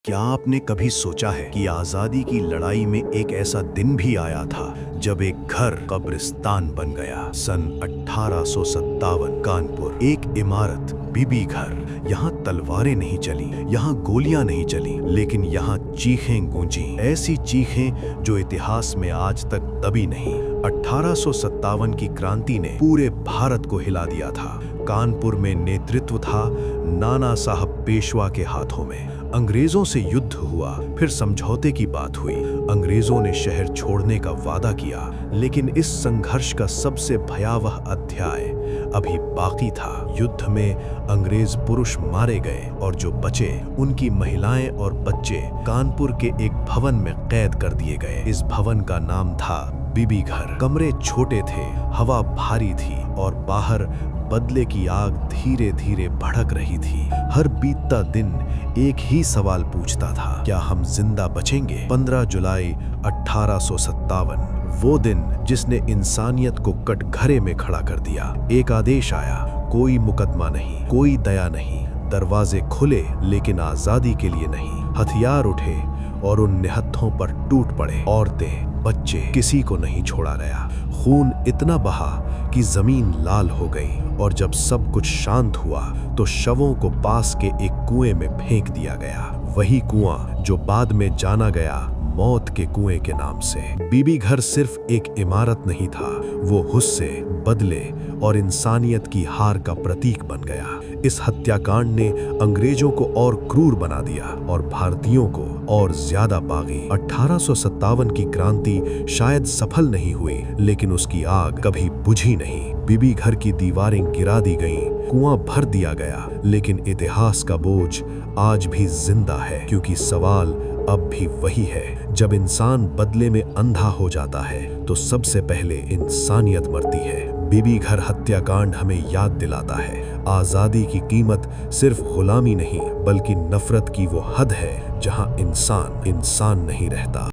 क्या आपने कभी सोचा है कि आजादी की लड़ाई में एक ऐसा दिन भी आया था जब एक घर कब्रिस्तान बन गया। सन 1857 कानपुर, एक इमारत बीबी घर। यहाँ तलवारें नहीं चली, यहाँ गोलियां नहीं चली, लेकिन यहाँ चीखें गूंजी, ऐसी चीखें जो इतिहास में आज तक दबी नहीं। 1857 की क्रांति ने पूरे भारत को हिला दिया था। कानपुर में नेतृत्व था नाना साहब पेशवा के हाथों में। अंग्रेजों से युद्ध हुआ, फिर समझौते की बात हुई। अंग्रेजों ने शहर छोड़ने का वादा किया, लेकिन इस संघर्ष का सबसे भयावह अध्याय अभी बाकी था। युद्ध में अंग्रेज पुरुष मारे गए और जो बचे उनकी महिलाएं और बच्चे कानपुर के एक भवन में कैद कर दिए गए। इस भवन का नाम था बीबी घर। कमरे छोटे थे, हवा भारी थी और बाहर बदले की आग धीरे धीरे भड़क रही थी। हर बीतता दिन एक ही सवाल पूछता था, क्या हम जिंदा बचेंगे? 15 जुलाई 1857, वो दिन जिसने इंसानियत को कटघरे में खड़ा कर दिया। एक आदेश आया, कोई मुकदमा नहीं, कोई दया नहीं। दरवाजे खुले, लेकिन आजादी के लिए नहीं। हथियार उठे और उन निहत्थों पर टूट पड़े। औरतें, बच्चे, किसी को नहीं छोड़ा गया। खून इतना बहा कि जमीन लाल हो गई, और जब सब कुछ शांत हुआ तो शवों को पास के एक कुएं में फेंक दिया गया। वही कुआं जो बाद में जाना गया मौत के कुएं के नाम से। बीबी घर सिर्फ एक इमारत नहीं था, वो गुस्से, बदले और इंसानियत की हार का प्रतीक बन गया। इस हत्याकांड ने अंग्रेजों को और क्रूर बना दिया और भारतीयों को और ज्यादा बागी। 1857 की क्रांति शायद सफल नहीं हुई, लेकिन उसकी आग कभी बुझी नहीं। बीबी घर की दीवारें गिरा दी गईं, कुआं भर दिया गया, लेकिन इतिहास का बोझ आज भी जिंदा है, क्योंकि सवाल अब भी वही है। जब इंसान बदले में अंधा हो जाता है तो सबसे पहले इंसानियत मरती है। बीबी घर हत्याकांड हमें याद दिलाता है, आजादी की कीमत सिर्फ गुलामी नहीं, बल्कि नफरत की वो हद है जहां इंसान इंसान नहीं रहता।